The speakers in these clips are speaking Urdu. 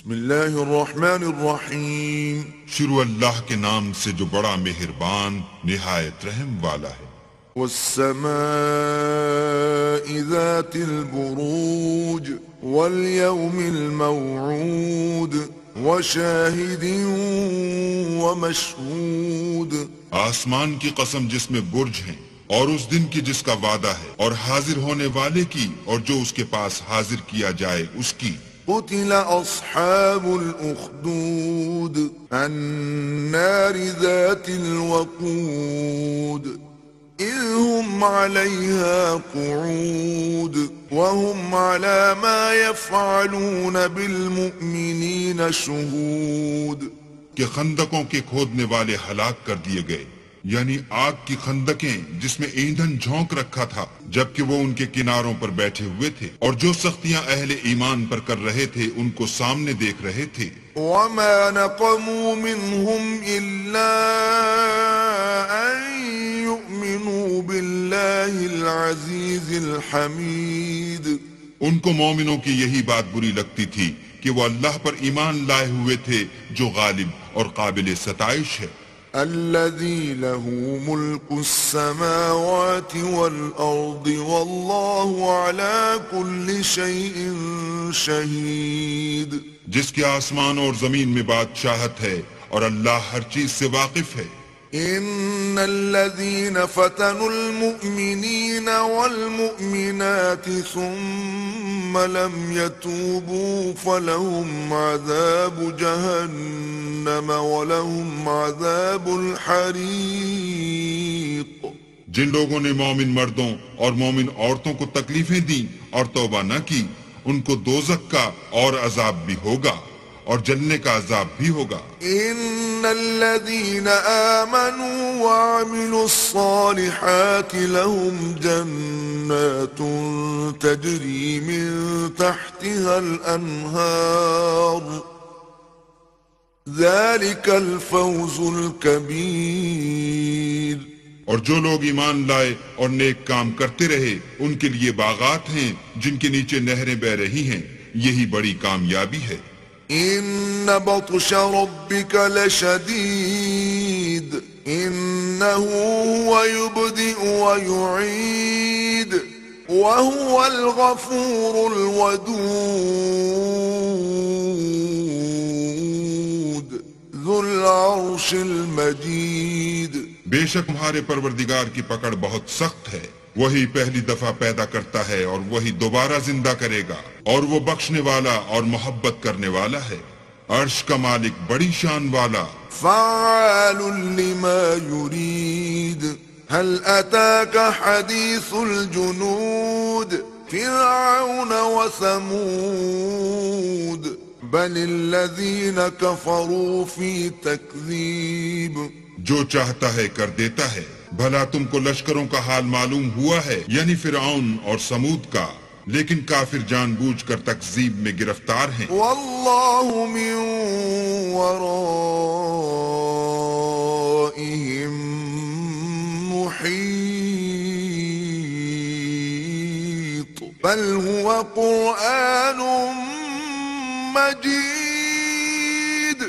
بسم اللہ الرحمن الرحیم۔ شروع اللہ کے نام سے جو بڑا مہربان نہایت رحم والا ہے۔ والسماء ذات البروج واليوم الموعود وشاہد ومشہود۔ آسمان کی قسم جس میں برج ہیں، اور اس دن کی جس کا وعدہ ہے، اور حاضر ہونے والے کی اور جو اس کے پاس حاضر کیا جائے اس کی۔ قتل اصحاب الاخدود النار ذات الوقود اذ هم عليها قعود وهم على ما يفعلون بالمؤمنين شهود۔ کہ خندقوں کے کھودنے والے ہلاک کر دیے گئے، یعنی آگ کی خندقیں جس میں ایندھن جھونک رکھا تھا، جبکہ وہ ان کے کناروں پر بیٹھے ہوئے تھے، اور جو سختیاں اہل ایمان پر کر رہے تھے ان کو سامنے دیکھ رہے تھے۔ وما نقموا منهم إلا أن يؤمنوا بالله العزيز الحميد۔ ان کو مومنوں کی یہی بات بری لگتی تھی کہ وہ اللہ پر ایمان لائے ہوئے تھے جو غالب اور قابل ستائش ہے۔ الذي له ملك السماوات والأرض والله على كل شيء شهيد۔ جس کے آسمان اور زمین میں بادشاہت ہے اور اللہ ہر چیز سے واقف ہے۔ ان الذين فتنوا المؤمنين والمؤمنات ثم لم يتوبوا فلهم عذاب جهنم ولهم عذاب الحريق۔ جن لوگوں نے مومن مردوں اور مومن عورتوں کو تکلیفیں دیں اور توبہ نہ کی، ان کو دوزخ کا اور عذاب بھی ہوگا اور جلنے کا عذاب بھی ہوگا۔ ان الذين آمنوا وعملوا الصالحات لهم جنات تجري من تحتها الأنهار ذلك الفوز الكبير۔ اور جو لوگ ایمان لائے اور نیک کام کرتے رہے ان کے لیے باغات ہیں جن کے نیچے نہریں بہ رہی ہیں، یہی بڑی کامیابی ہے۔ ان بطش ربك لشديد انه هو يبدئ ويعيد وهو الغفور الودود ذو العرش المجيد۔ بے شک تمہارے پروردگار کی پکڑ بہت سخت ہے، وہی پہلی دفعہ پیدا کرتا ہے اور وہی دوبارہ زندہ کرے گا، اور وہ بخشنے والا اور محبت کرنے والا ہے، عرش کا مالک بڑی شان والا۔ فعال لما يريد هل أتاك حديث الجنود فرعون وثمود بل الذين كفروا في تكذيب۔ جو چاہتا ہے کر دیتا ہے، بھلا تم کو لشکروں کا حال معلوم ہوا ہے، یعنی فرعون اور سمود کا، لیکن کافر جان بوجھ کر تکذیب میں گرفتار ہیں۔ واللہ من ورائهم محیط بل هو قرآن مجید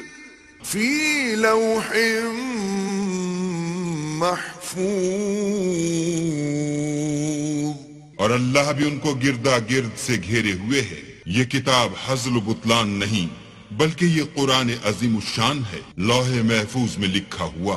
فی لوح محفوظ۔ اور اللہ بھی ان کو گردا گرد سے گھیرے ہوئے ہے۔ یہ کتاب ہزل و بطلان نہیں، بلکہ یہ قرآن عظیم الشان ہے، لوح محفوظ میں لکھا ہوا۔